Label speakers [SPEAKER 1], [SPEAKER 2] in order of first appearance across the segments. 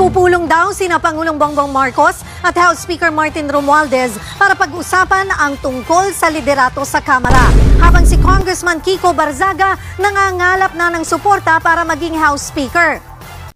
[SPEAKER 1] Magpupulong daw sina Pangulong Bongbong Marcos at House Speaker Martin Romualdez para pag-usapan ang tungkol sa liderato sa Kamara. Habang si Congressman Kiko Barzaga nangangalap na ng suporta para maging House Speaker.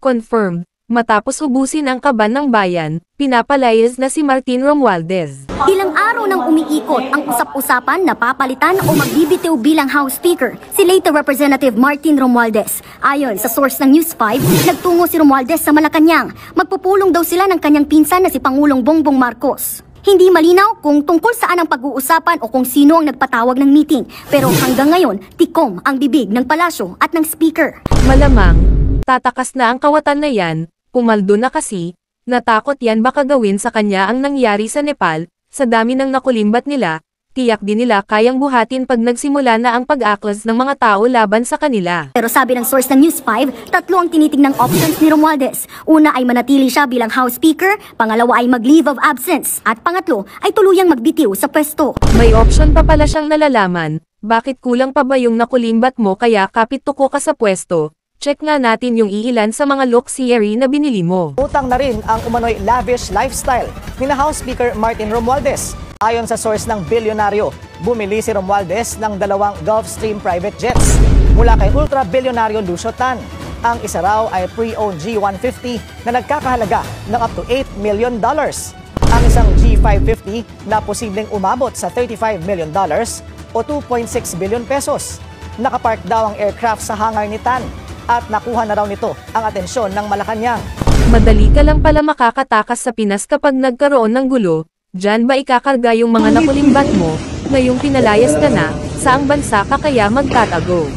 [SPEAKER 2] Confirmed, matapos ubusin ang kaban ng bayan, pinapalayas na si Martin Romualdez.
[SPEAKER 3] Ilang araw nang umiikot ang usap-usapan na papalitan o magbibitiw bilang House Speaker si late Representative Martin Romualdez. Ayon sa source ng News 5, nagtungo si Romualdez sa Malacanang. Magpupulong daw sila ng kanyang pinsan na si Pangulong Bongbong Marcos. Hindi malinaw kung tungkol saan ang pag-uusapan o kung sino ang nagpatawag ng meeting. Pero hanggang ngayon, tikom ang bibig ng palasyo at ng speaker.
[SPEAKER 2] Malamang, tatakas na ang kawatan na yan, pumaldo na kasi, natakot yan baka gawin sa kanya ang nangyari sa Nepal. Sa dami ng nakulimbat nila, tiyak din nila kayang buhatin pag nagsimula na ang pag-aklas ng mga tao laban sa kanila.
[SPEAKER 3] Pero sabi ng source ng News 5, tatlo ang tinitingnang options ni Romualdez. Una ay manatili siya bilang House Speaker, pangalawa ay mag-leave of absence, at pangatlo ay tuluyang magbitiw sa pwesto.
[SPEAKER 2] May option pa pala siyang nalalaman, bakit kulang pa ba yung nakulimbat mo kaya kapit tuko ka sa pwesto? Check nga natin yung iilan sa mga luxury na binili mo.
[SPEAKER 4] Utang na rin ang umano'y lavish lifestyle ni na House Speaker Martin Romualdez. Ayon sa source ng bilyonaryo, bumili si Romualdez ng 2 Gulfstream private jets mula kay ultra-bilyonaryo Lucio Tan. Ang isa raw ay pre-owned G150 na nagkakahalaga ng up to $8 million. Ang isang G550 na posibleng umabot sa $35 million o 2.6 billion pesos. Nakapark daw ang aircraft sa hangar ni Tan at nakuha na raw nito ang atensyon ng Malacanang.
[SPEAKER 2] Madali ka lang pala makakatakas sa Pinas kapag nagkaroon ng gulo. Diyan ba ikakarga yung mga nakulimbat mo, ngayong pinalayas ka na, saang bansa ka kaya magtatago?